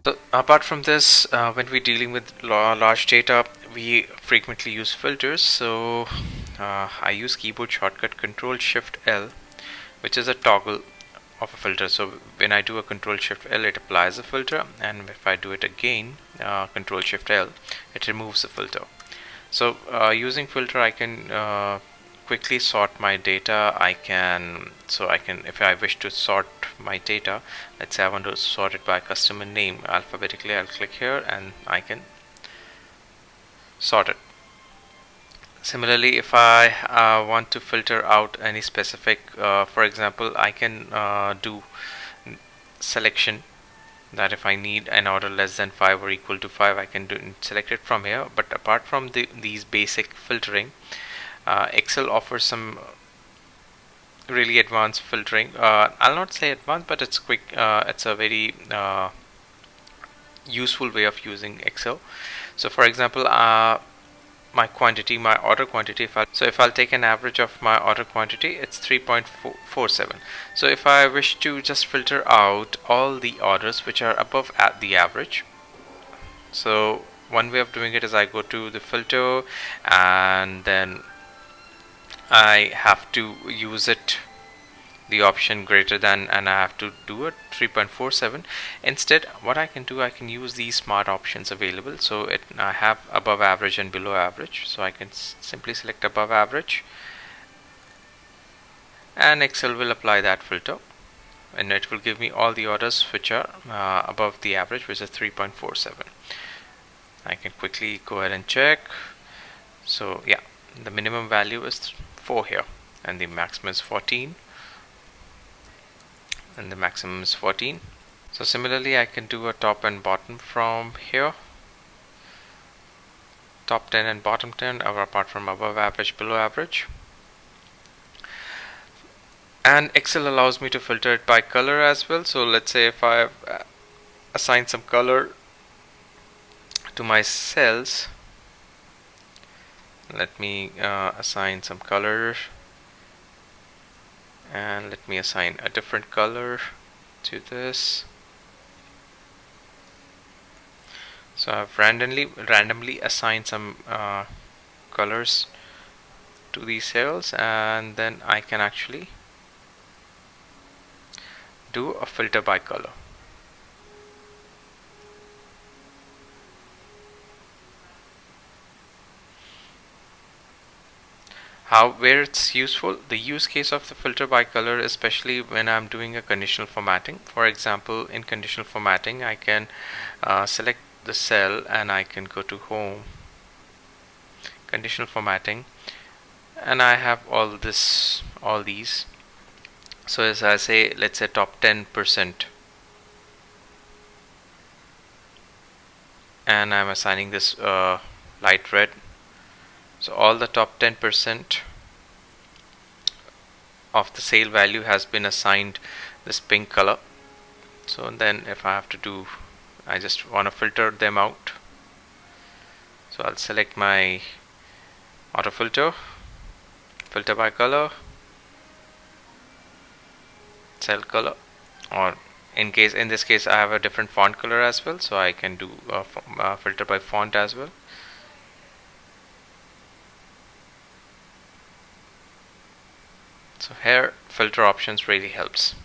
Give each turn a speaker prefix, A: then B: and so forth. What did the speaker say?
A: So apart from this, when we're dealing with large data, we frequently use filters. So I use keyboard shortcut Control Shift L, which is a toggle of a filter. So when I do a Control Shift L, it applies a filter, and if I do it again, Control Shift L, it removes the filter. So using filter, I can quickly sort my data. If I wish to sort my data, let's say I want to sort it by customer name alphabetically, I'll click here and I can sort it. Similarly, if I want to filter out any specific, for example, I can do selection, that if I need an order less than 5 or equal to 5, I can select it from here. But apart from these basic filtering, Excel offers some really advanced filtering. I'll not say advanced, but it's quick. It's a very useful way of using Excel. So for example, my order quantity, if I'll take an average of my order quantity, it's 3.47. So if I wish to just filter out all the orders which are above at the average, so one way of doing it is I go to the filter and then I have to use the option greater than, and I have to do it 3.47. Instead, what I can do, I can use these smart options available. So I have above average and below average, so I can simply select above average and Excel will apply that filter, and it will give me all the orders which are above the average, which is 3.47. I can quickly go ahead and check. So yeah, the minimum value is 4 here and the maximum is 14, and the maximum is 14. So similarly, I can do a top and bottom from here, top 10 and bottom 10, or apart from above average, below average. And Excel allows me to filter it by color as well. So let's say if I assign some color to my cells, let me assign some color, and let me assign a different color to this. So I've randomly assigned some colors to these cells, and then I can actually do a filter by color. Where it's useful, the use case of the filter by color, especially when I'm doing a conditional formatting. For example, in conditional formatting, I can select the cell and I can go to home, conditional formatting, and I have all these. So as I say, let's say top 10%, and I'm assigning this light red. So all the top 10% of the sale value has been assigned this pink color. So then if I have to do, I just want to filter them out. So I'll select my auto filter, filter by color, cell color, or in this case I have a different font color as well, so I can do filter by font as well. So here filter options really helps.